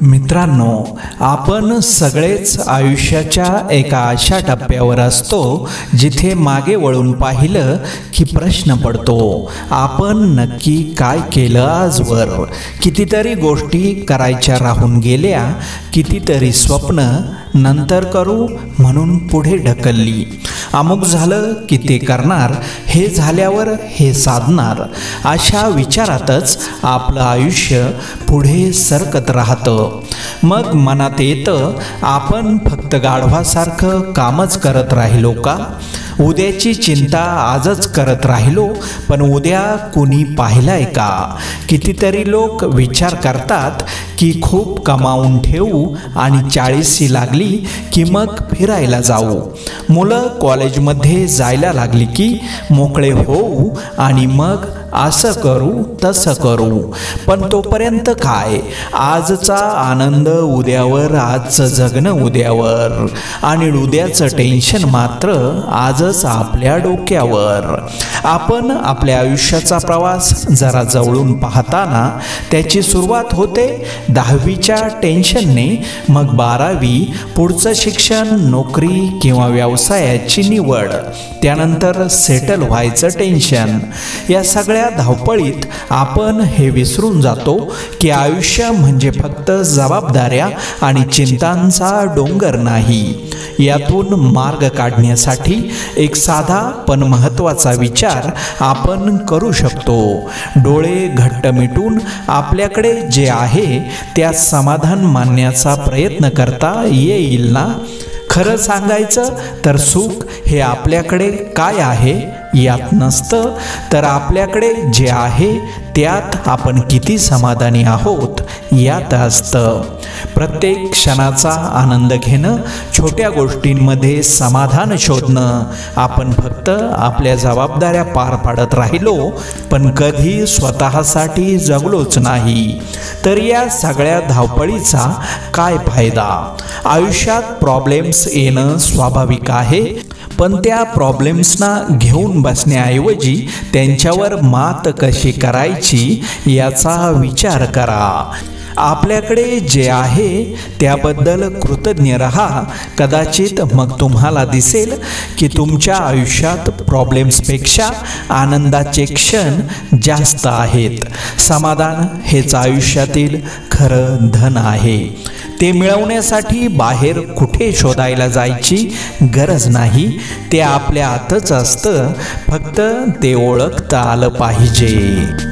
मित्रांनो, आपण सगळेच आयुष्याच्या एका अशा टप्प्यावर असतो जिथे मागे वळून पाहिलं की प्रश्न पडतो, आपण नक्की काय केलं आजवर। कितीतरी गोष्टी करायच्या राहून गेल्या, कितीतरी स्वप्न नंतर करू म्हणून पुढे ढकलली। अमुक झालं की ते करणार, हे झाल्यावर हे साधणार, अशा विचारातच आपलं आयुष्य पुढे सरकत राहतं। मग मनात येतं, आपण फक्त गाढवासारखं कामच करत राहिलो का? उद्याची चिंता आजच करत राहिलो, पण उद्या कुणी पाहिलंय का? कितीतरी लोक विचार करतात की खूप कमावून ठेवू आणि 40शी लागली की मग फिरायला जाऊ। मुलं कॉलेजमध्ये जायला लागली की मोकळे होऊ आणि मग असं करू तसं करू, पण तोपर्यंत काय? आजचा आनंद उद्यावर, आजचं जगणं उद्यावर, आणि उद्याचं टेन्शन मात्र आजच आपल्या डोक्यावर। आपण आपल्या आयुष्याचा प्रवास जरा जवळून पाहताना त्याची सुरुवात होते 10वीच्या टेन्शनने, मग 12वी, पुढचं शिक्षण, नोकरी किंवा व्यवसायाची निवड, त्यानंतर सेटल व्हायचं टेन्शन। या सगळ्या धावपळीत आपण हे विसरून जातो की आयुष्य म्हणजे फक्त जबाबदाऱ्या आणि चिंतांचा डोंगर नाही। यातून मार्ग काढण्यासाठी एक साधा पण महत्त्वाचा विचार आपण करू शकतो। डोळे घट्ट मिटून आपल्याकडे जे आहे त्यात समाधान मानण्याचा प्रयत्न करता येईल ना? खरं सांगायचं तर सुख हे आपल्याकडे काय आहे यात नसतं, तर आपल्याकडे जे आहे त्यात आपण किती समाधानी आहोत यात असतं। प्रत्येक क्षणाचा आनंद घेणं, छोट्या गोष्टींमध्ये समाधान शोधणं। आपण फक्त आपल्या जबाबदाऱ्या पार पाडत राहिलो, पण कधी स्वतःसाठी जगलोच नाही, तर या सगळ्या धावपळीचा काय फायदा? आयुष्यात प्रॉब्लेम्स येणं स्वाभाविक आहे, पण त्या प्रॉब्लेम्सना घेऊन बसण्याऐवजी त्यांच्यावर मात कशी करायची याचा विचार करा। आपल्याकडे जे आहे त्याबद्दल कृतज्ञ रहा। कदाचित मग तुम्हाला दिसेल की तुमच्या आयुष्यात प्रॉब्लेम्सपेक्षा आनंदाचे क्षण जास्त आहेत। समाधान हेच आयुष्यातील खरं धन आहे। ते मिळवण्यासाठी बाहेर कुठे शोधायला जायची गरज नाही, ते आपल्या आतच असतं, फक्त ते ओळखता आलं पाहिजे।